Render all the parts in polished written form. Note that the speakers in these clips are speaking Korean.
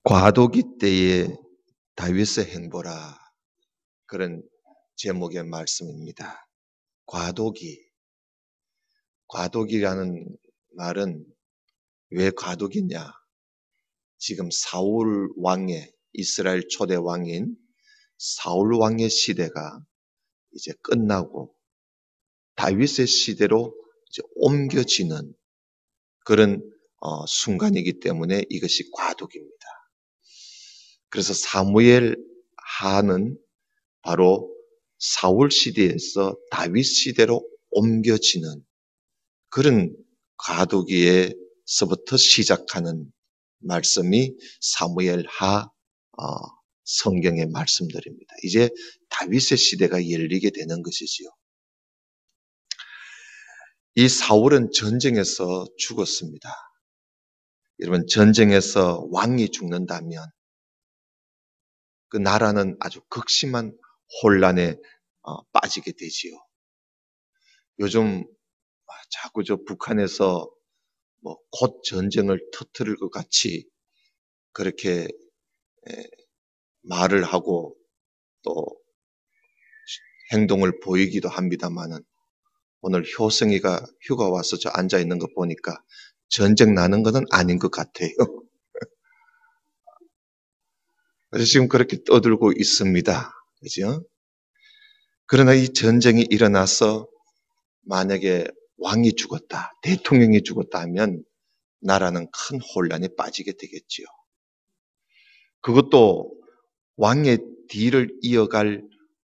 과도기 때의 다윗의 행보라, 그런 제목의 말씀입니다. 과도기라는 말은 왜 과도기냐? 지금 사울 왕의, 이스라엘 초대 왕인 사울 왕의 시대가 이제 끝나고 다윗의 시대로 이제 옮겨지는 그런 순간이기 때문에 이것이 과도기입니다. 그래서 사무엘 하는 바로 사울 시대에서 다윗 시대로 옮겨지는 그런 과도기에서부터 시작하는 말씀이 사무엘 하 성경의 말씀들입니다. 이제 다윗의 시대가 열리게 되는 것이지요. 이 사울은 전쟁에서 죽었습니다. 여러분, 전쟁에서 왕이 죽는다면 그 나라는 아주 극심한 혼란에 빠지게 되지요. 요즘 자꾸 북한에서 곧 전쟁을 터뜨릴 것 같이 그렇게 말을 하고 또 행동을 보이기도 합니다만은, 오늘 효성이가 휴가 와서 저 앉아 있는 거 보니까 전쟁 나는 것은 아닌 것 같아요. 그래서 지금 그렇게 떠들고 있습니다. 그죠? 그러나 이 전쟁이 일어나서 만약에 왕이 죽었다, 대통령이 죽었다 하면 나라는 큰 혼란에 빠지게 되겠지요. 그것도 왕의 뒤를 이어갈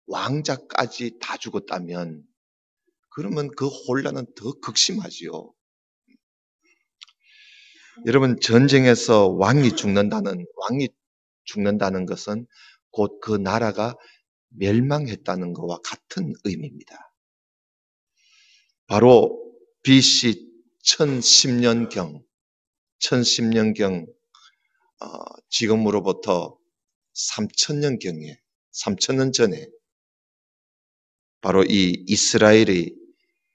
왕자까지 다 죽었다면 그러면 그 혼란은 더 극심하지요. 여러분, 전쟁에서 왕이 죽는다는 것은 곧 그 나라가 멸망했다는 것과 같은 의미입니다. 바로 BC 1010년경 지금으로부터 3000년 전에 바로 이 이스라엘이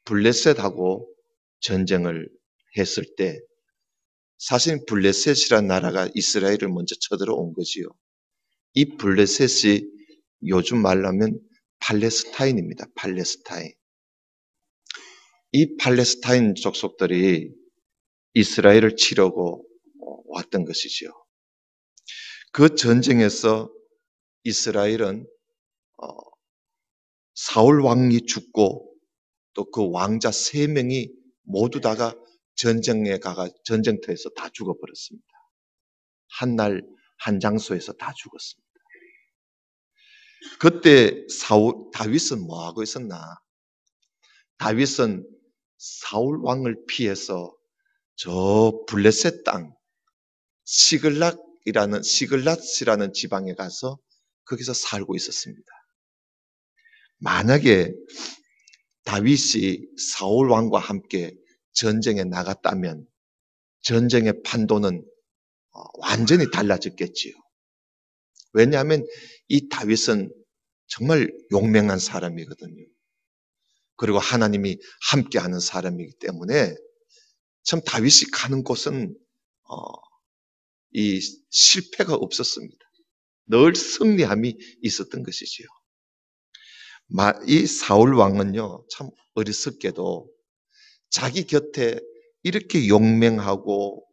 블레셋하고 전쟁을 했을 때, 사실 블레셋이라는 나라가 이스라엘을 먼저 쳐들어온 거지요. 이 블레셋이 요즘 말로 하면 팔레스타인입니다. 팔레스타인. 이 팔레스타인 족속들이 이스라엘을 치려고 왔던 것이지요. 그 전쟁에서 이스라엘은 사울 왕이 죽고 또 그 왕자 3명이 모두 다가 전쟁터에서 다 죽어버렸습니다. 한날 한 장소에서 다 죽었습니다. 그때 다윗은 뭐 하고 있었나? 다윗은 사울 왕을 피해서 저 블레셋 땅 시글랏이라는 지방에 가서 거기서 살고 있었습니다. 만약에 다윗이 사울 왕과 함께 전쟁에 나갔다면 전쟁의 판도는 완전히 달라졌겠지요. 왜냐하면 이 다윗은 정말 용맹한 사람이거든요. 그리고 하나님이 함께하는 사람이기 때문에 참 다윗이 가는 곳은 이 실패가 없었습니다. 늘 승리함이 있었던 것이지요. 이 사울 왕은요, 참 어리석게도 자기 곁에 이렇게 용맹하고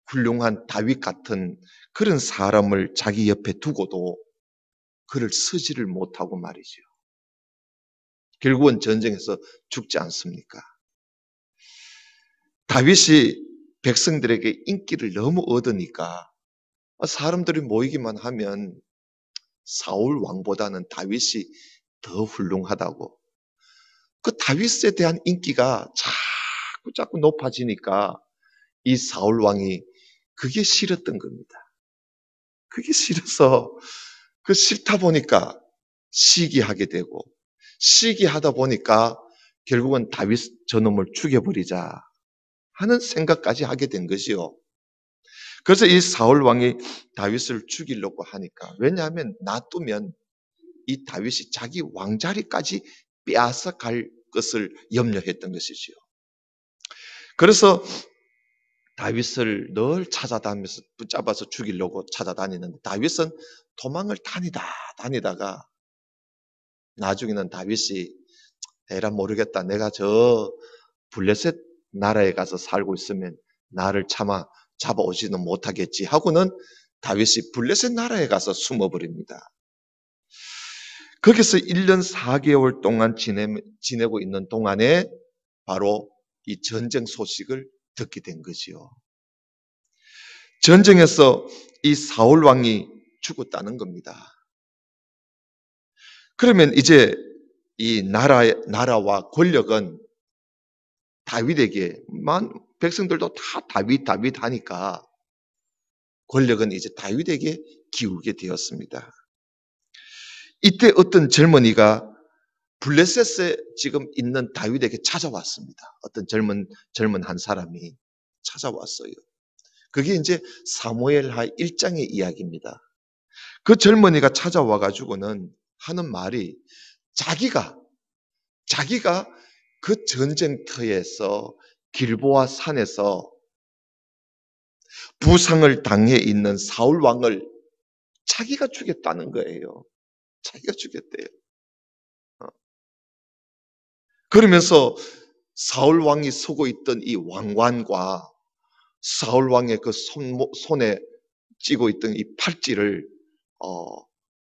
훌륭한 다윗 같은 그런 사람을 자기 옆에 두고도 그를 쓰지를 못하고 말이죠. 결국은 전쟁에서 죽지 않습니까? 다윗이 백성들에게 인기를 너무 얻으니까 사람들이 모이기만 하면 사울 왕보다는 다윗이 더 훌륭하다고, 그 다윗에 대한 인기가 자꾸 높아지니까 이 사울 왕이 그게 싫었던 겁니다. 그게 싫어서 그 싫다 보니까 시기하게 되고, 시기하다 보니까 결국은 다윗 저놈을 죽여버리자 하는 생각까지 하게 된 것이요. 그래서 이 사울 왕이 다윗을 죽이려고 하니까, 왜냐하면 놔두면 이 다윗이 자기 왕자리까지 빼앗아 갈 것을 염려했던 것이지요. 그래서 다윗을 늘 찾아다니면서 붙잡아서 죽이려고 찾아다니는데 다윗은 도망을 다니다가 나중에는 다윗이 에라 모르겠다. 내가 저 블레셋 나라에 가서 살고 있으면 나를 차마 잡아오지는 못하겠지 하고는 다윗이 블레셋 나라에 가서 숨어버립니다. 거기서 1년 4개월 동안 지내고 있는 동안에 바로 이 전쟁 소식을 듣게 된 거지요. 전쟁에서 이 사울 왕이 죽었다는 겁니다. 그러면 이제 이 나라와 권력은 다윗에게만, 백성들도 다 다윗 하니까 권력은 이제 다윗에게 기울게 되었습니다. 이때 어떤 젊은이가 블레셋에 지금 있는 다윗에게 찾아왔습니다. 어떤 젊은 한 사람이 찾아왔어요. 그게 이제 사무엘하 1장의 이야기입니다. 그 젊은이가 찾아와 가지고는 하는 말이 자기가 그 전쟁터에서 길보아 산에서 부상을 당해 있는 사울 왕을 자기가 죽였다는 거예요. 자기가 죽였대요. 그러면서 사울 왕이 쓰고 있던 이 왕관과 사울 왕의 그 손에 쥐고 있던 이 팔찌를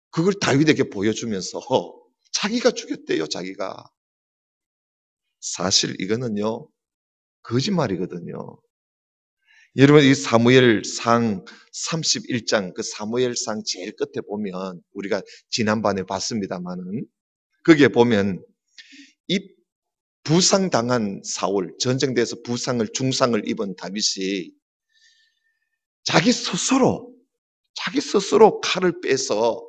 그걸 다윗에게 보여주면서 자기가 죽였대요. 자기가. 사실 이거는요 거짓말이거든요. 여러분 이 사무엘상 31장 그 사무엘상 제일 끝에 보면 우리가 지난번에 봤습니다만은 거기에 보면 이 부상당한 사울, 전쟁대에서 중상을 입은 다윗이 자기 스스로 칼을 빼서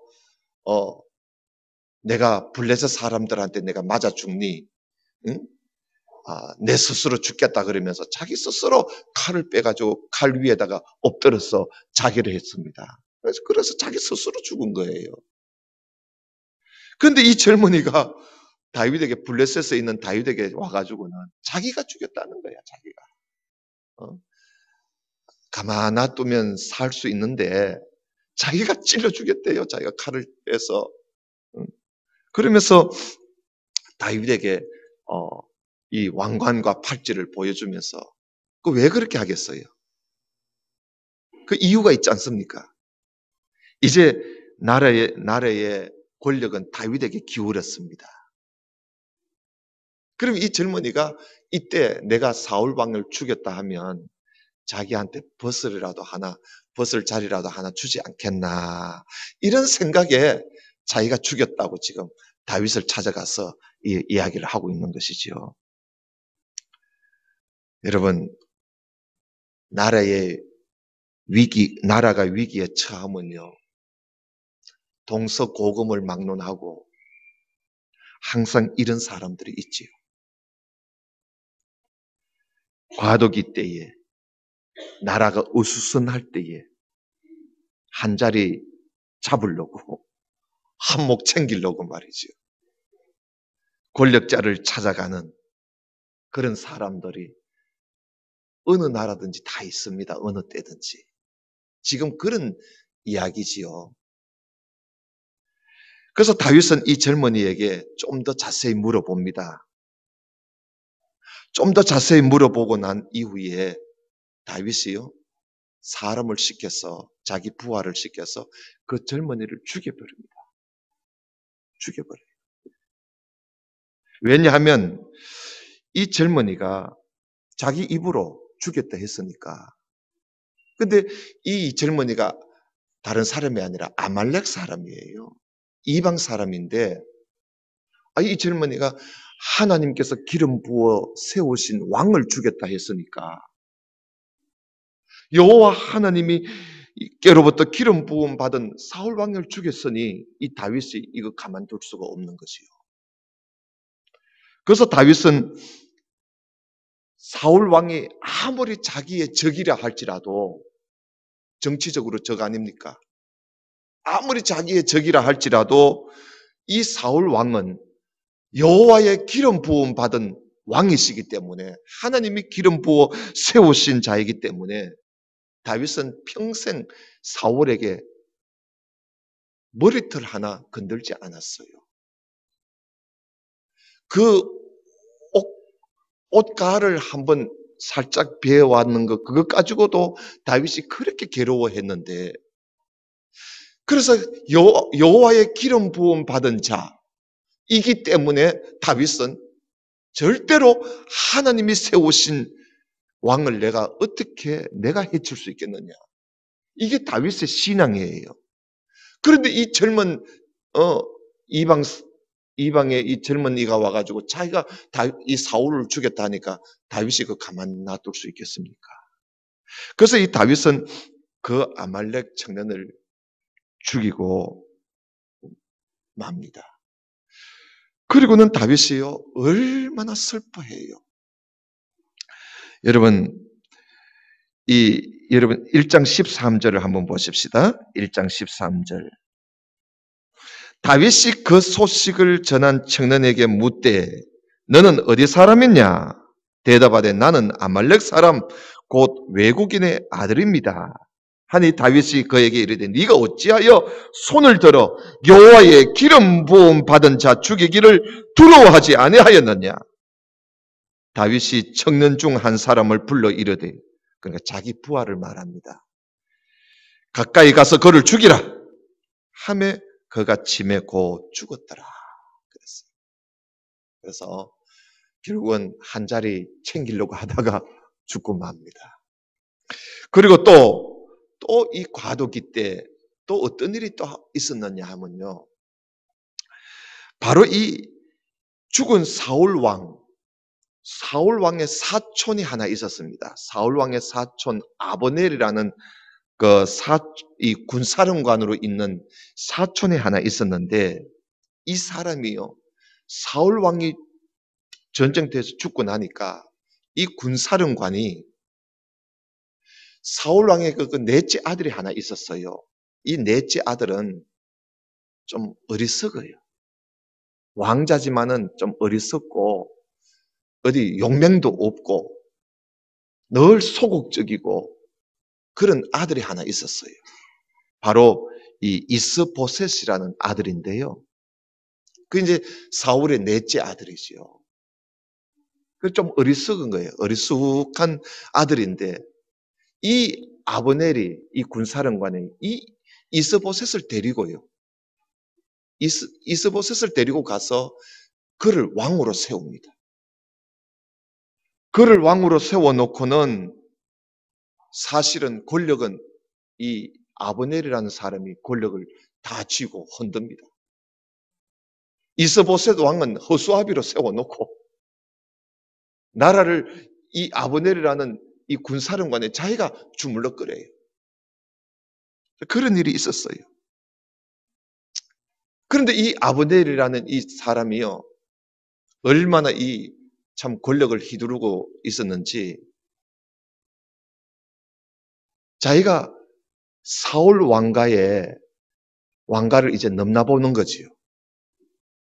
내가 블레셋 사람들한테 내가 맞아 죽니? 응? 내 스스로 죽겠다 그러면서 자기 스스로 칼을 빼가지고 칼 위에다가 엎드려서 자기를 했습니다. 그래서 자기 스스로 죽은 거예요. 그런데 이 젊은이가 다윗에게 블레셋에 있는 다윗에게 와가지고는 자기가 죽였다는 거야. 자기가. 가만 놔두면 살 수 있는데 자기가 찔러 죽였대요. 자기가 칼을 빼서. 그러면서 다윗에게 이 왕관과 팔찌를 보여주면서 그 왜 그렇게 하겠어요? 그 이유가 있지 않습니까? 이제 나라의 권력은 다윗에게 기울었습니다. 그럼 이 젊은이가 이때 내가 사울 왕을 죽였다 하면 자기한테 벗을 자리라도 하나 주지 않겠나. 이런 생각에 자기가 죽였다고 지금 다윗을 찾아가서 이야기를 하고 있는 것이지요. 여러분, 나라가 위기에 처하면요. 동서고금을 막론하고 항상 이런 사람들이 있지요. 과도기 때에, 나라가 어수선할 때에 한 자리 잡으려고, 한몫 챙기려고 말이죠. 권력자를 찾아가는 그런 사람들이 어느 나라든지 다 있습니다. 어느 때든지. 지금 그런 이야기지요. 그래서 다윗은 이 젊은이에게 좀 더 자세히 물어봅니다. 좀 더 자세히 물어보고 난 이후에 다윗이요, 사람을 시켜서 자기 부하를 시켜서 그 젊은이를 죽여버립니다. 죽여버려요. 왜냐하면 이 젊은이가 자기 입으로 죽였다 했으니까. 근데 이 젊은이가 다른 사람이 아니라 아말렉 사람이에요. 이방 사람인데 이 젊은이가 하나님께서 기름 부어 세우신 왕을 죽였다 했으니까 여호와 하나님이 깨로부터 기름 부음 받은 사울 왕을 죽였으니 이 다윗이 이거 가만둘 수가 없는 것이요. 그래서 다윗은 사울 왕이 아무리 자기의 적이라 할지라도 정치적으로 적 아닙니까? 아무리 자기의 적이라 할지라도 이 사울 왕은 여호와의 기름 부음 받은 왕이시기 때문에, 하나님이 기름 부어 세우신 자이기 때문에 다윗은 평생 사울에게 머리털 하나 건들지 않았어요. 그 옷가를 한번 살짝 베어왔는 것, 그것 가지고도 다윗이 그렇게 괴로워했는데, 그래서 여호와의 기름 부음 받은 자이기 때문에 다윗은 절대로 하나님이 세우신 왕을 내가 해칠 수 있겠느냐. 이게 다윗의 신앙이에요. 그런데 이 젊은 이방의 이 젊은이가 와가지고 자기가 이 사울을 죽였다 하니까 다윗이 그 가만 놔둘 수 있겠습니까? 그래서 이 다윗은 그 아말렉 청년을 죽이고 맙니다. 그리고는 다윗이요, 얼마나 슬퍼해요. 여러분 1장 13절을 한번 보십시다. 1장 13절. 다윗이 그 소식을 전한 청년에게 묻되 너는 어디 사람이냐? 대답하되 나는 아말렉 사람 곧 외국인의 아들입니다. 하니 다윗이 그에게 이르되 네가 어찌하여 손을 들어 여호와의 기름 부음 받은 자 죽이기를 두려워하지 아니하였느냐? 다윗이 청년 중 한 사람을 불러 이르되, 그러니까 자기 부하를 말합니다. 가까이 가서 그를 죽이라 하매 그가 침에 고 죽었더라. 그래서 결국은 한 자리 챙기려고 하다가 죽고 맙니다. 그리고 또 이 과도기 때 또 어떤 일이 또 있었느냐 하면요, 바로 이 죽은 사울왕의 사촌이 하나 있었습니다. 사울왕의 사촌 아브넬이라는 이 군사령관으로 있는 사촌이 하나 있었는데, 이 사람이요, 사울왕이 전쟁터에서 죽고 나니까 이 군사령관이 사울왕의 그 넷째 아들이 하나 있었어요. 이 넷째 아들은 좀 어리석어요. 왕자지만은 좀 어리석고 어디 용맹도 없고 늘 소극적이고 그런 아들이 하나 있었어요. 바로 이 이스보셋이라는 아들인데요. 그 이제 사울의 넷째 아들이죠. 그 좀 어리석은 거예요. 어리숙한 아들인데 이 아브넬이, 이 군사령관이 이 이스보셋을 데리고요, 이스보셋을 데리고 가서 그를 왕으로 세웁니다. 그를 왕으로 세워놓고는 사실은 권력은 이 아브넬이라는 사람이 권력을 다 쥐고 흔듭니다. 이스보셋 왕은 허수아비로 세워놓고 나라를 이 아브넬이라는 이 군사령관에 자기가 주물럭거려요. 그런 일이 있었어요. 그런데 이 아브넬이라는 이 사람이요, 얼마나 이 참 권력을 휘두르고 있었는지, 자기가 사울 왕가를 넘나보는 거지요.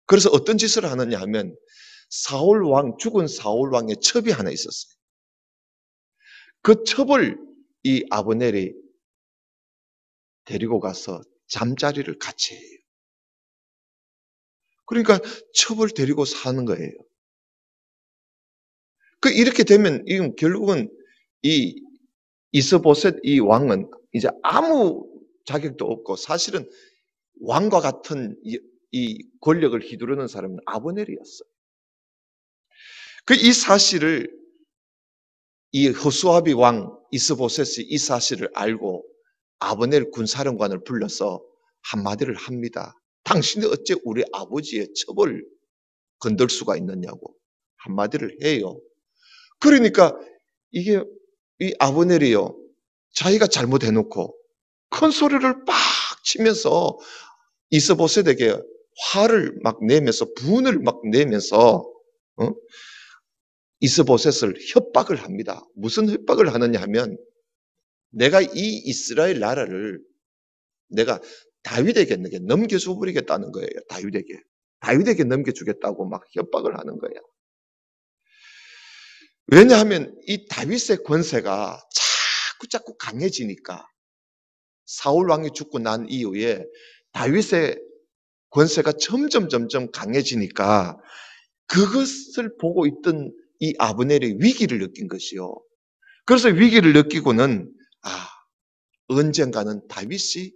그래서 어떤 짓을 하느냐 하면 죽은 사울 왕의 첩이 하나 있었어요. 그 첩을 이 아브넬이 데리고 가서 잠자리를 같이 해요. 그러니까 첩을 데리고 사는 거예요. 이렇게 되면 이건 결국은 이 이스보셋 이 왕은 이제 아무 자격도 없고 사실은 왕과 같은 이 권력을 휘두르는 사람은 아브넬이었어요. 이 사실을 이 허수아비 왕 이스보셋이 이 사실을 알고 아브넬 군사령관을 불러서 한마디를 합니다. 당신이 어째 우리 아버지의 첩을 건들 수가 있느냐고 한마디를 해요. 그러니까 이게 이 아브넬이요, 자기가 잘못해놓고 큰 소리를 빡 치면서 이스보셋에게 화를 막 내면서 분을 막 내면서 이스보셋을 협박을 합니다. 무슨 협박을 하느냐 하면 내가 이 이스라엘 나라를 내가 다윗에게 넘겨줘 버리겠다는 거예요. 다윗에게 넘겨주겠다고 막 협박을 하는 거예요. 왜냐하면 이 다윗의 권세가 자꾸 강해지니까, 사울 왕이 죽고 난 이후에 다윗의 권세가 점점 강해지니까 그것을 보고 있던 이 아브넬이 위기를 느낀 것이요. 그래서 위기를 느끼고는 언젠가는 다윗이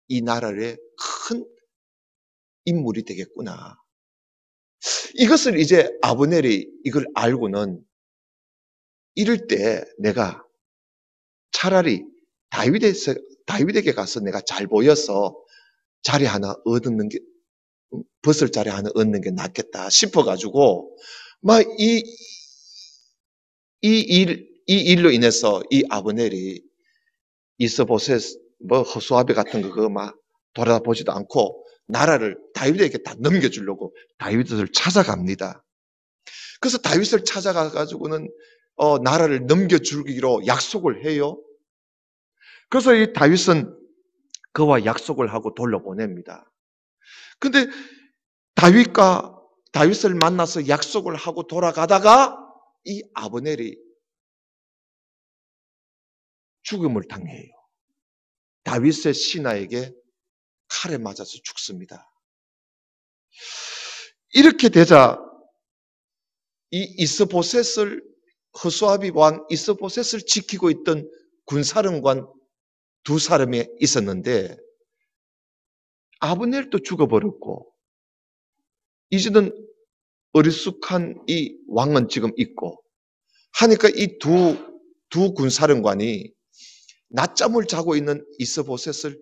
이 나라의 큰 인물이 되겠구나. 이것을 이제 아브넬이 이걸 알고는 이럴 때 내가 차라리 다윗에게 가서 내가 잘 보여서 자리 하나 얻는 게, 벗을 자리 하나 얻는 게 낫겠다 싶어가지고, 이 일로 인해서 이 아브넬이 이스보셋, 허수아비 같은 거 그거 돌아보지도 않고 나라를 다윗에게 다 넘겨주려고 다윗을 찾아갑니다. 그래서 다윗을 찾아가가지고는 나라를 넘겨주기로 약속을 해요. 그래서 이 다윗은 그와 약속을 하고 돌려보냅니다. 근데 다윗을 만나서 약속을 하고 돌아가다가 이 아브넬이 죽음을 당해요. 다윗의 신하에게 칼에 맞아서 죽습니다. 이렇게 되자 이 이스보셋을, 허수아비 왕 이스보셋을 지키고 있던 군사령관 두 사람이 있었는데 아브넬도 죽어버렸고 이제는 어리숙한 이 왕은 지금 있고 하니까 이 두 군사령관이 낮잠을 자고 있는 이스보셋을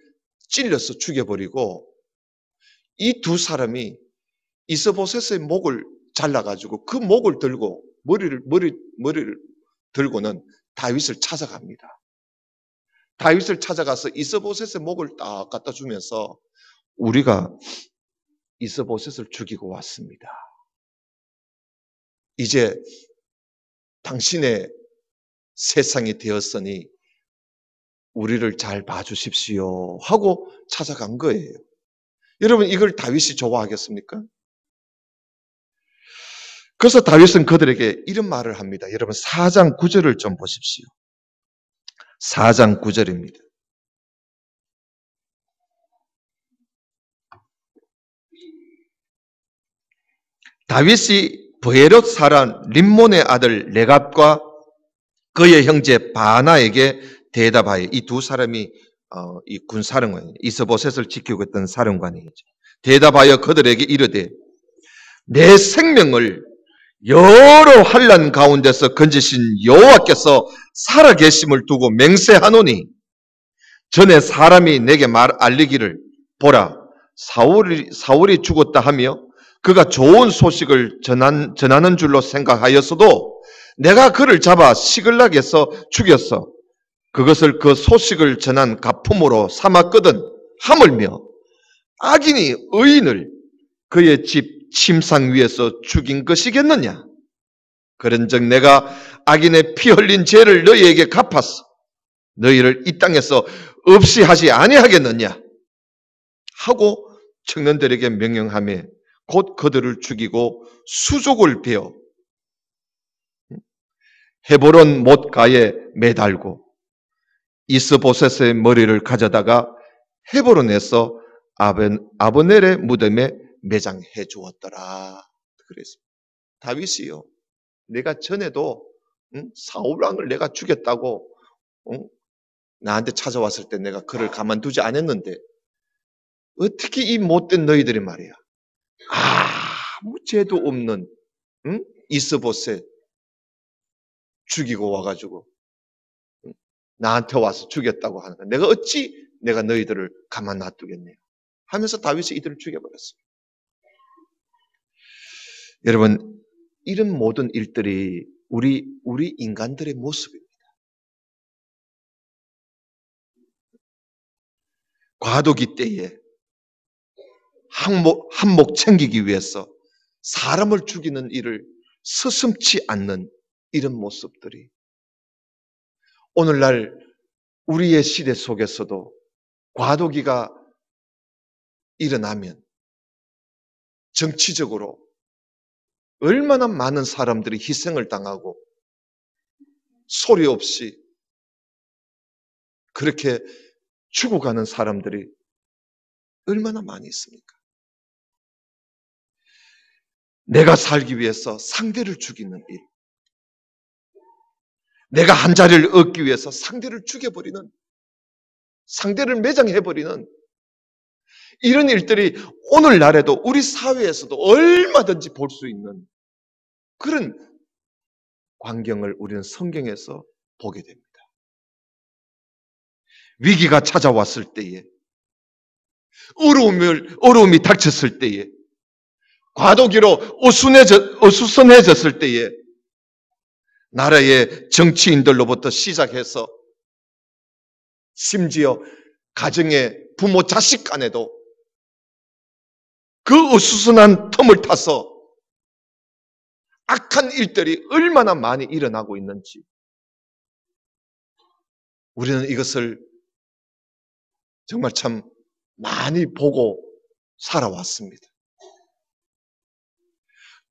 찔러서 죽여버리고 이 두 사람이 이스보셋의 목을 잘라가지고 그 목을 들고 머리를 들고는 다윗을 찾아갑니다. 다윗을 찾아가서 이스보셋의 목을 딱 갖다 주면서 우리가 이스보셋을 죽이고 왔습니다. 이제 당신의 세상이 되었으니 우리를 잘 봐주십시오 하고 찾아간 거예요. 여러분 이걸 다윗이 좋아하겠습니까? 그래서 다윗은 그들에게 이런 말을 합니다. 여러분 4장 9절을 좀 보십시오. 4장 9절입니다. 다윗이 브에롯 사람 림몬의 아들 레갑과 그의 형제 바나에게 대답하여, 이 두 사람이 이 군사령관, 이스보셋을 지키고 있던 사령관이죠. 대답하여 그들에게 이르되 내 생명을 여러 환난 가운데서 건지신 여호와께서 살아계심을 두고 맹세하노니 전에 사람이 내게 알리기를 보라 사울이 죽었다 하며 그가 좋은 소식을 전하는 줄로 생각하였어도 내가 그를 잡아 시글락에서 죽였어. 그것을 그 소식을 전한 가품으로 삼았거든. 하물며 악인이 의인을 그의 집 침상 위에서 죽인 것이겠느냐? 그런즉 내가 악인의 피 흘린 죄를 너희에게 갚았어. 너희를 이 땅에서 없이 하지 아니하겠느냐? 하고 청년들에게 명령하며 곧 그들을 죽이고 수족을 베어 헤브론 못가에 매달고 이스보셋의 머리를 가져다가 헤브론에서 아브넬의 무덤에 매장해 주었더라. 그랬습니다. 다윗이요, 내가 전에도 사울 왕을 내가 죽였다고 나한테 찾아왔을 때 내가 그를 가만두지 않았는데 어떻게 이 못된 너희들이 말이야, 아무 죄도 없는 이스보셋 죽이고 와가지고 나한테 와서 죽였다고 하는 거야. 내가 어찌 내가 너희들을 가만 놔두겠네요 하면서 다윗이 이들을 죽여버렸어요. 여러분, 이런 모든 일들이 우리 인간들의 모습입니다. 과도기 때에 한몫 챙기기 위해서 사람을 죽이는 일을 서슴지 않는 이런 모습들이 오늘날 우리의 시대 속에서도 과도기가 일어나면 정치적으로 얼마나 많은 사람들이 희생을 당하고 소리 없이 그렇게 죽어가는 사람들이 얼마나 많이 있습니까? 내가 살기 위해서 상대를 죽이는 일, 내가 한 자리를 얻기 위해서 상대를 죽여버리는, 상대를 매장해버리는 이런 일들이 오늘날에도 우리 사회에서도 얼마든지 볼 수 있는 그런 광경을 우리는 성경에서 보게 됩니다. 위기가 찾아왔을 때에, 어려움이 닥쳤을 때에, 과도기로 어수선해졌을 때에, 나라의 정치인들로부터 시작해서 심지어 가정의 부모 자식 간에도 그 어수선한 틈을 타서 악한 일들이 얼마나 많이 일어나고 있는지 우리는 이것을 정말 참 많이 보고 살아왔습니다.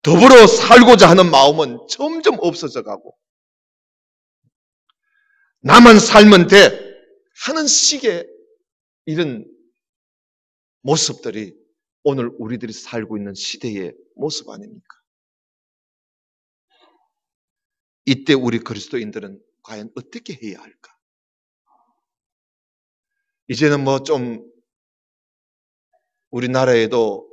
더불어 살고자 하는 마음은 점점 없어져 가고 나만 살면 돼 하는 식의 이런 모습들이 오늘 우리들이 살고 있는 시대의 모습 아닙니까? 이때 우리 그리스도인들은 과연 어떻게 해야 할까? 이제는 좀 우리나라에도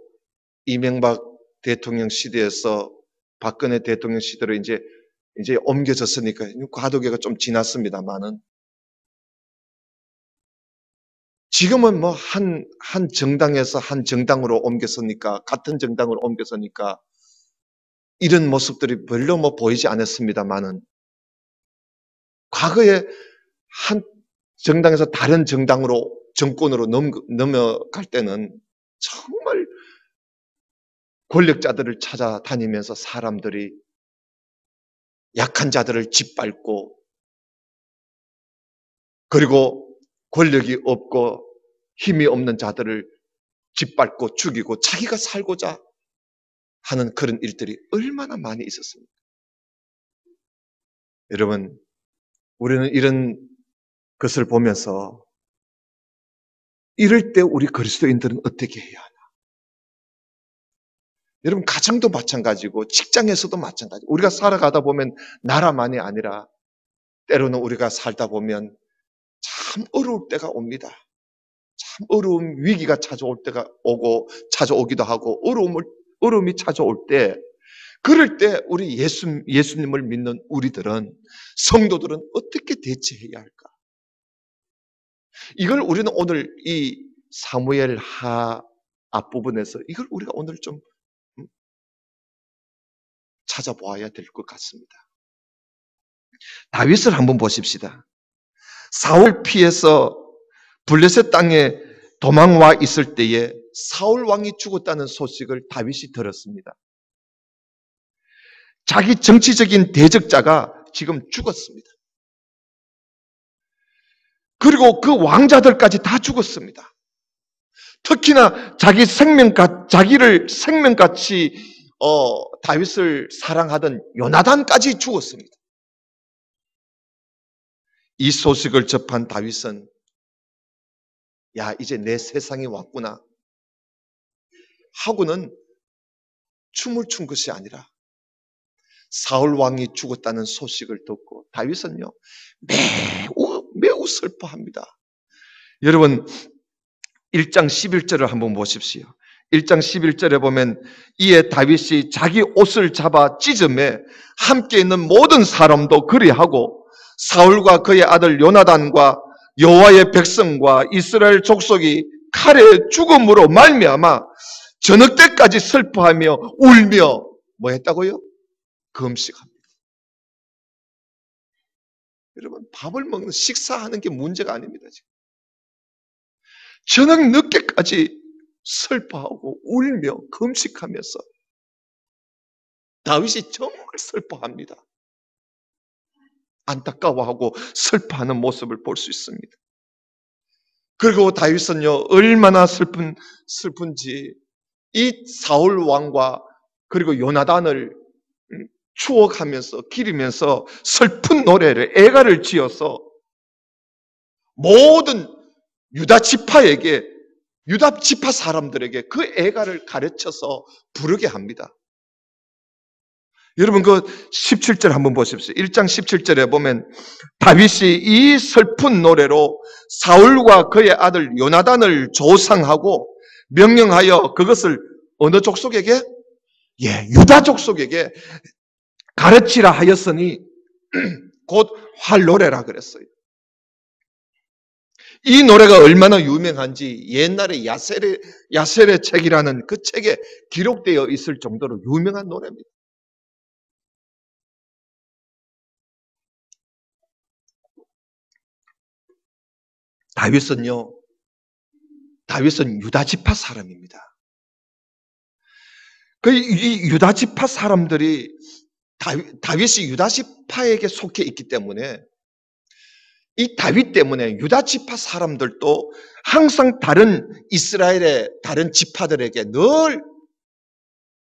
이명박 대통령 시대에서 박근혜 대통령 시대로 이제 옮겨졌으니까 과도기가 좀 지났습니다만은 지금은 한 정당에서 한 정당으로 옮겼으니까 같은 정당으로 옮겼으니까 이런 모습들이 별로 보이지 않았습니다만은 과거에 한 정당에서 다른 정권으로 넘어갈 때는 정말 권력자들을 찾아다니면서 사람들이 약한 자들을 짓밟고 그리고 권력이 없고 힘이 없는 자들을 짓밟고 죽이고 자기가 살고자 하는 그런 일들이 얼마나 많이 있었습니까? 여러분, 우리는 이런 것을 보면서 이럴 때 우리 그리스도인들은 어떻게 해야 하나? 여러분, 가정도 마찬가지고 직장에서도 마찬가지. 우리가 살아가다 보면 나라만이 아니라 때로는 우리가 살다 보면 참 어려울 때가 옵니다. 참 어려움, 위기가 찾아오기도 하고 어려움이 찾아올 때 그럴 때 우리 예수님을 믿는 우리들은 성도들은 어떻게 대처해야 할까? 이걸 우리는 오늘 이 사무엘 하 앞부분에서 이걸 우리가 오늘 좀 찾아보아야 될 것 같습니다. 다윗을 한번 보십시다. 사울 피해서 블레셋 땅에 도망와 있을 때에 사울 왕이 죽었다는 소식을 다윗이 들었습니다. 자기 정치적인 대적자가 지금 죽었습니다. 그리고 그 왕자들까지 다 죽었습니다. 특히나 자기를 생명같이 다윗을 사랑하던 요나단까지 죽었습니다. 이 소식을 접한 다윗은 야, 이제 내 세상이 왔구나 하고는 춤을 춘 것이 아니라 사울 왕이 죽었다는 소식을 듣고 다윗은요 매우 슬퍼합니다. 여러분 1장 11절을 한번 보십시오. 1장 11절에 보면 이에 다윗이 자기 옷을 잡아 찢음에 함께 있는 모든 사람도 그리하고 사울과 그의 아들 요나단과 여호와의 백성과 이스라엘 족속이 칼에 죽음으로 말미암아 저녁 때까지 슬퍼하며 울며 뭐 했다고요? 금식합니다. 여러분 밥을 먹는 식사하는 게 문제가 아닙니다. 지금. 저녁 늦게까지 슬퍼하고 울며 금식하면서 다윗이 정말 슬퍼합니다. 안타까워하고 슬퍼하는 모습을 볼 수 있습니다. 그리고 다윗은요 얼마나 슬픈지 이 사울 왕과 그리고 요나단을 추억하면서 기리면서 슬픈 노래를 애가를 지어서 모든 유다 지파에게, 유다 지파 사람들에게 그 애가를 가르쳐서 부르게 합니다. 여러분 그 17절 한번 보십시오. 1장 17절에 보면 다윗이 이 슬픈 노래로 사울과 그의 아들 요나단을 조상하고 명령하여 그것을 어느 족속에게? 유다 족속에게 가르치라 하였으니 곧 활노래라 그랬어요. 이 노래가 얼마나 유명한지 옛날에 야셀의 책이라는 그 책에 기록되어 있을 정도로 유명한 노래입니다. 다윗은 유다 지파 사람입니다. 이 유다 지파 사람들이 다윗이 유다 지파에게 속해 있기 때문에 이 다윗 때문에 유다 지파 사람들도 항상 다른 이스라엘의 다른 지파들에게 늘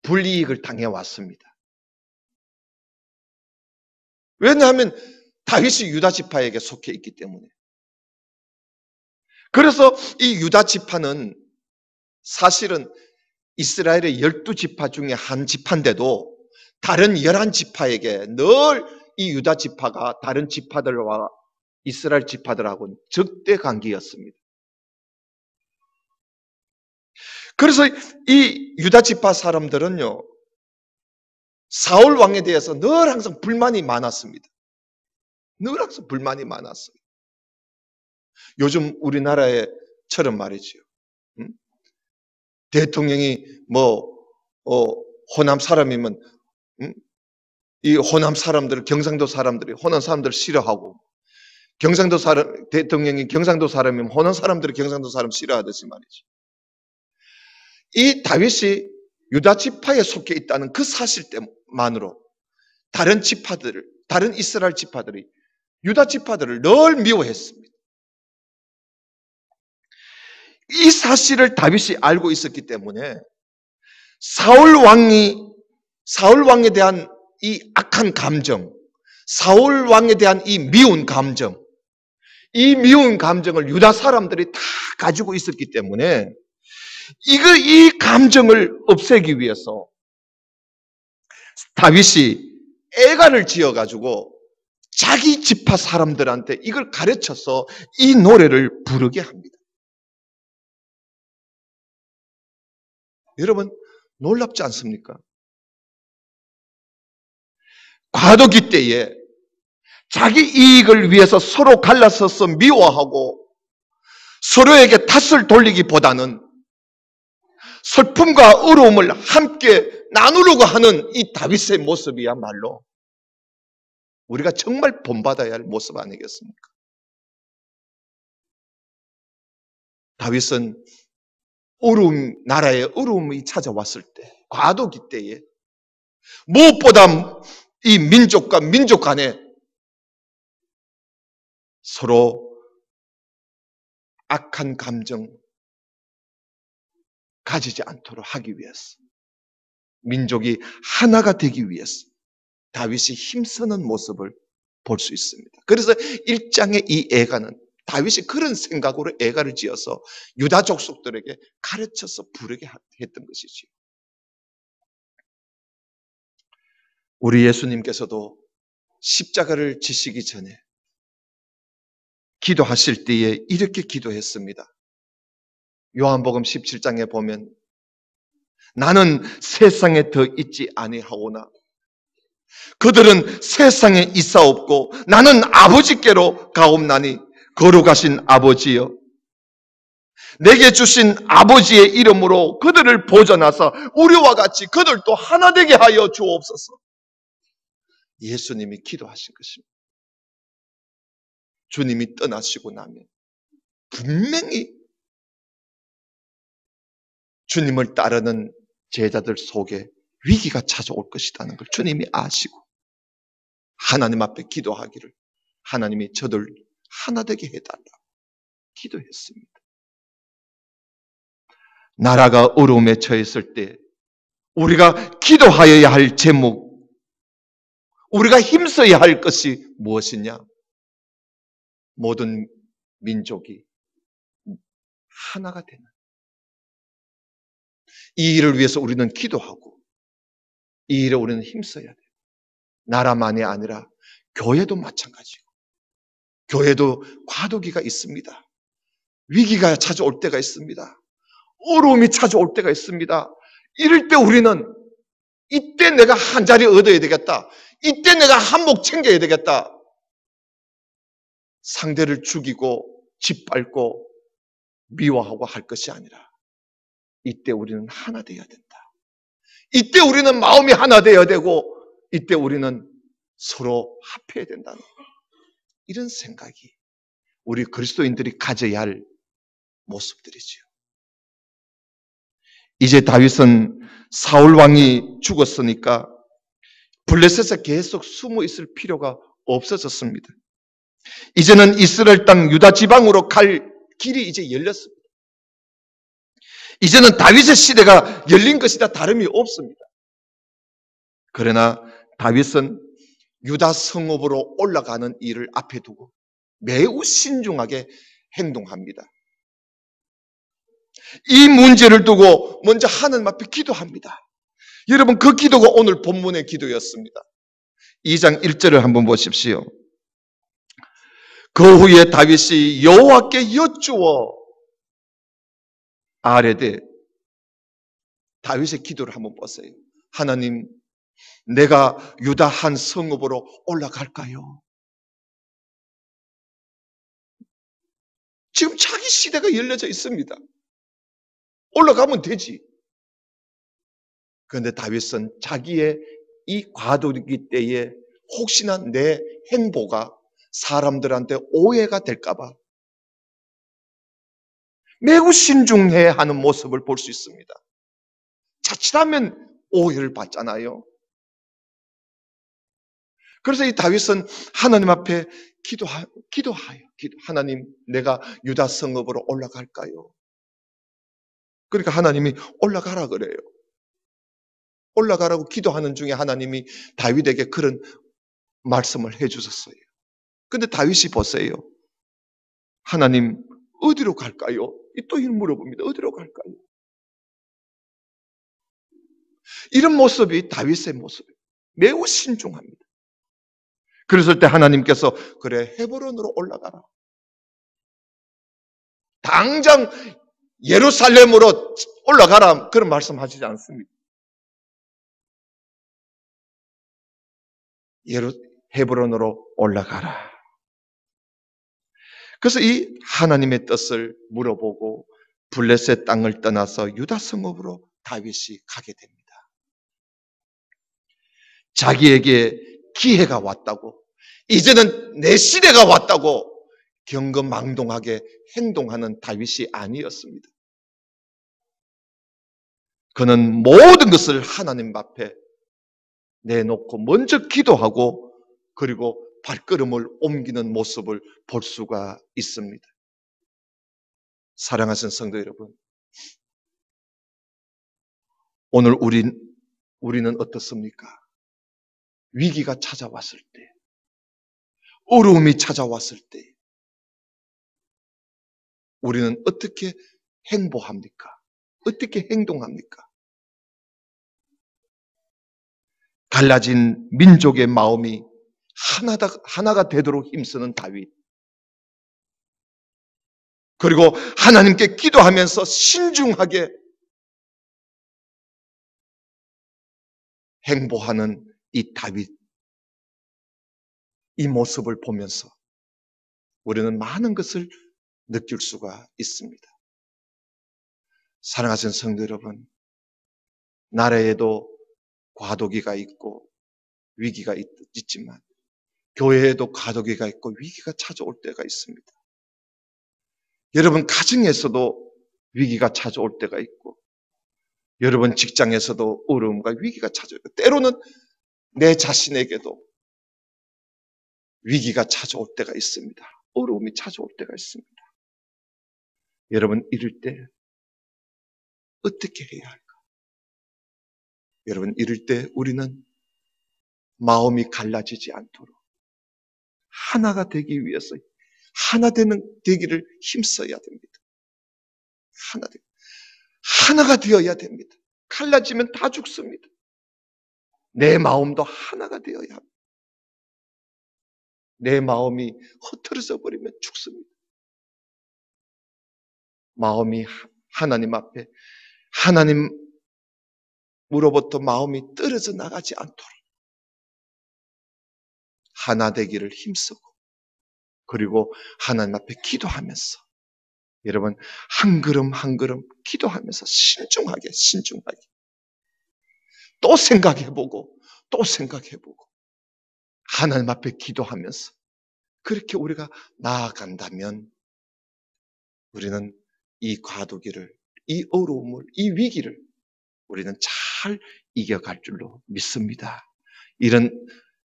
불이익을 당해 왔습니다. 왜냐하면 다윗이 유다 지파에게 속해 있기 때문에. 그래서 이 유다 지파는 사실은 이스라엘의 12지파 중에 한 지파인데도 다른 11지파에게 늘 이 유다 지파가 다른 지파들과 이스라엘 지파들하고는 적대 관계였습니다. 그래서 이 유다 지파 사람들은요, 사울 왕에 대해서 늘 항상 불만이 많았습니다. 늘 항상 불만이 많았어요. 요즘 우리나라에처럼 말이죠. 대통령이 호남 사람이면 이 호남 사람들을, 경상도 사람들이 호남 사람들을 싫어하고, 대통령이 경상도 사람이면 호남 사람들이 경상도 사람 싫어하듯이 말이죠. 이 다윗이 유다 지파에 속해 있다는 그 사실 때문으로 다른 이스라엘 지파들이 유다 지파들을 늘 미워했습니다. 이 사실을 다윗이 알고 있었기 때문에 사울 왕에 대한 이 악한 감정, 사울 왕에 대한 이 미운 감정을 유다 사람들이 다 가지고 있었기 때문에 이 감정을 없애기 위해서 다윗이 애가를 지어가지고 자기 지파 사람들한테 이걸 가르쳐서 이 노래를 부르게 합니다. 여러분 놀랍지 않습니까? 과도기 때에 자기 이익을 위해서 서로 갈라서서 미워하고 서로에게 탓을 돌리기보다는 슬픔과 어려움을 함께 나누려고 하는 이 다윗의 모습이야말로 우리가 정말 본받아야 할 모습 아니겠습니까? 다윗은 나라에 어려움이 찾아왔을 때, 과도기 때에 무엇보다 이 민족과 민족 간에 서로 악한 감정 가지지 않도록 하기 위해서, 민족이 하나가 되기 위해서 다윗이 힘쓰는 모습을 볼 수 있습니다. 그래서 1장의 이 애가는 다윗이 그런 생각으로 애가를 지어서 유다 족속들에게 가르쳐서 부르게 했던 것이지요. 우리 예수님께서도 십자가를 지시기 전에 기도하실 때에 이렇게 기도했습니다. 요한복음 17장에 보면 나는 세상에 더 있지 아니하오나 그들은 세상에 있사옵고 나는 아버지께로 가옵나니 거룩하신 아버지여 내게 주신 아버지의 이름으로 그들을 보존하사 우리와 같이 그들도 하나 되게 하여 주옵소서. 예수님이 기도하신 것입니다. 주님이 떠나시고 나면 분명히 주님을 따르는 제자들 속에 위기가 찾아올 것이라는 걸 주님이 아시고 하나님 앞에 기도하기를 하나님이 저들 하나 되게 해달라고 기도했습니다. 나라가 어려움에 처했을 때 우리가 기도하여야 할 제목, 우리가 힘써야 할 것이 무엇이냐? 모든 민족이 하나가 되는 이 일을 위해서 우리는 기도하고 이 일에 우리는 힘써야 돼요. 나라만이 아니라 교회도 마찬가지고 교회도 과도기가 있습니다. 위기가 찾아올 때가 있습니다. 어려움이 찾아올 때가 있습니다. 이럴 때 우리는 이때 내가 한 자리 얻어야 되겠다. 이때 내가 한몫 챙겨야 되겠다. 상대를 죽이고 짓밟고 미워하고 할 것이 아니라 이때 우리는 하나 되어야 된다. 이때 우리는 마음이 하나 되어야 되고 이때 우리는 서로 합해야 된다는 이런 생각이 우리 그리스도인들이 가져야 할 모습들이지요. 이제 다윗은 사울 왕이 죽었으니까 블레셋에 계속 숨어 있을 필요가 없어졌습니다. 이제는 이스라엘 땅 유다 지방으로 갈 길이 이제 열렸습니다. 이제는 다윗의 시대가 열린 것이다 다름이 없습니다. 그러나 다윗은 유다 성읍으로 올라가는 일을 앞에 두고 매우 신중하게 행동합니다. 이 문제를 두고 먼저 하나님 앞에 기도합니다. 여러분 그 기도가 오늘 본문의 기도였습니다. 2장 1절을 한번 보십시오. 그 후에 다윗이 여호와께 여쭈어 아뢰되 다윗의 기도를 한번 보세요. 하나님 내가 유다 한 성읍으로 올라갈까요? 지금 자기 시대가 열려져 있습니다. 올라가면 되지. 그런데 다윗은 자기의 이 과도기 때에 혹시나 내 행보가 사람들한테 오해가 될까봐 매우 신중해야 하는 모습을 볼 수 있습니다. 자칫하면 오해를 받잖아요. 그래서 이 다윗은 하나님 앞에 기도하여 하나님 내가 유다 성읍으로 올라갈까요? 그러니까 하나님이 올라가라 그래요. 올라가라고 기도하는 중에 하나님이 다윗에게 그런 말씀을 해주셨어요. 근데 다윗이 보세요. 하나님 어디로 갈까요? 또 이런 물어봅니다. 어디로 갈까요? 이런 모습이 다윗의 모습이에요. 매우 신중합니다. 그랬을 때 하나님께서 그래 헤브론으로 올라가라. 당장 예루살렘으로 올라가라 그런 말씀하시지 않습니다. 헤브론으로 올라가라. 그래서 이 하나님의 뜻을 물어보고 블레셋 땅을 떠나서 유다 성읍으로 다윗이 가게 됩니다. 자기에게 기회가 왔다고, 이제는 내 시대가 왔다고 경거망동하게 행동하는 다윗이 아니었습니다. 그는 모든 것을 하나님 앞에 내놓고 먼저 기도하고 그리고 발걸음을 옮기는 모습을 볼 수가 있습니다. 사랑하시는 성도 여러분, 오늘 우리는 어떻습니까? 위기가 찾아왔을 때, 어려움이 찾아왔을 때 우리는 어떻게 행보합니까? 어떻게 행동합니까? 갈라진 민족의 마음이 하나가 되도록 힘쓰는 다윗, 그리고 하나님께 기도하면서 신중하게 행보하는 이 다윗, 이 모습을 보면서 우리는 많은 것을 느낄 수가 있습니다. 사랑하시는 성도 여러분, 나라에도 과도기가 있고 위기가 있지만 교회에도 과도기가 있고 위기가 찾아올 때가 있습니다. 여러분 가정에서도 위기가 찾아올 때가 있고 여러분 직장에서도 어려움과 위기가 찾아올 때, 때로는 내 자신에게도 위기가 찾아올 때가 있습니다. 어려움이 찾아올 때가 있습니다. 여러분 이럴 때 어떻게 해야 할까? 여러분 이럴 때 우리는 마음이 갈라지지 않도록 하나가 되기 위해서 하나 되기를 힘써야 됩니다. 하나가 되어야 됩니다. 갈라지면 다 죽습니다. 내 마음도 하나가 되어야 합니다. 내 마음이 흐트러져 버리면 죽습니다. 마음이 하나님 앞에 하나님으로부터 마음이 떨어져 나가지 않도록 하나 되기를 힘쓰고 그리고 하나님 앞에 기도하면서 여러분 한 걸음 한 걸음 기도하면서 신중하게 또 생각해보고 하나님 앞에 기도하면서 그렇게 우리가 나아간다면 우리는 이 과도기를, 이 어려움을, 이 위기를 우리는 잘 이겨갈 줄로 믿습니다. 이런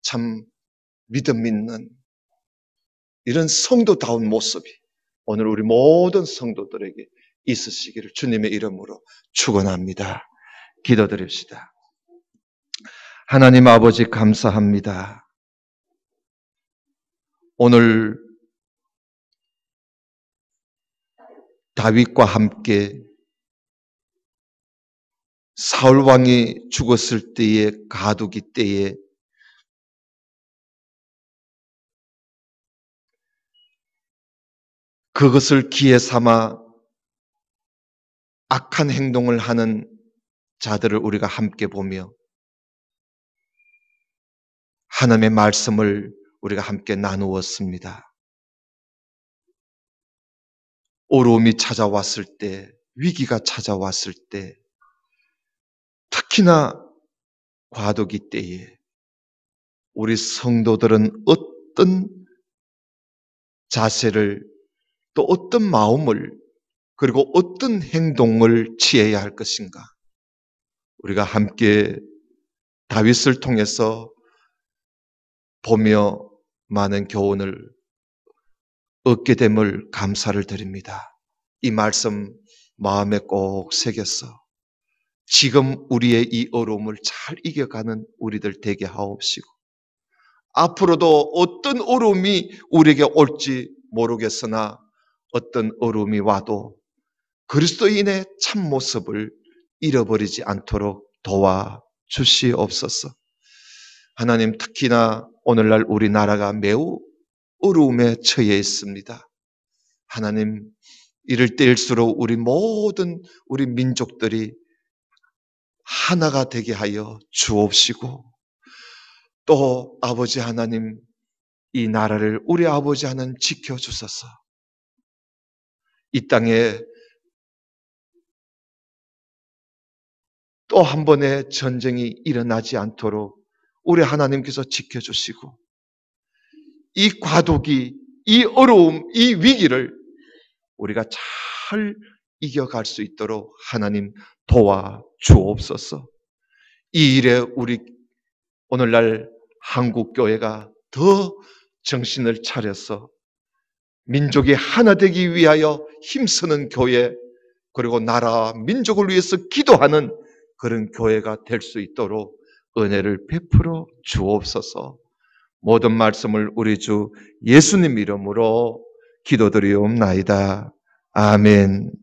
참 믿음 있는 이런 성도다운 모습이 오늘 우리 모든 성도들에게 있으시기를 주님의 이름으로 축원합니다. 기도드립시다. 하나님 아버지 감사합니다. 오늘 다윗과 함께 사울 왕이 죽었을 때의 가두기 때에 그것을 기회 삼아 악한 행동을 하는 자들을 우리가 함께 보며 하나님의 말씀을 우리가 함께 나누었습니다. 어려움이 찾아왔을 때, 위기가 찾아왔을 때, 특히나 과도기 때에 우리 성도들은 어떤 자세를 또 어떤 마음을 그리고 어떤 행동을 취해야 할 것인가? 우리가 함께 다윗을 통해서 보며 많은 교훈을 얻게 됨을 감사를 드립니다. 이 말씀 마음에 꼭 새겨서 지금 우리의 이 어려움을 잘 이겨가는 우리들 되게 하옵시고 앞으로도 어떤 어려움이 우리에게 올지 모르겠으나 어떤 어려움이 와도 그리스도인의 참모습을 잃어버리지 않도록 도와주시옵소서. 하나님 특히나 오늘날 우리나라가 매우 어려움에 처해 있습니다. 하나님 이럴 때일수록 우리 모든 우리 민족들이 하나가 되게 하여 주옵시고 또 아버지 하나님 이 나라를 우리 아버지 하나님 지켜주소서. 이 땅에 또 한 번의 전쟁이 일어나지 않도록 우리 하나님께서 지켜주시고 이 과도기, 이 어려움, 이 위기를 우리가 잘 이겨갈 수 있도록 하나님 도와주옵소서. 이 일에 우리 오늘날 한국교회가 더 정신을 차려서 민족이 하나 되기 위하여 힘쓰는 교회 그리고 나라 민족을 위해서 기도하는 그런 교회가 될 수 있도록 은혜를 베풀어 주옵소서. 모든 말씀을 우리 주 예수님 이름으로 기도드리옵나이다. 아멘.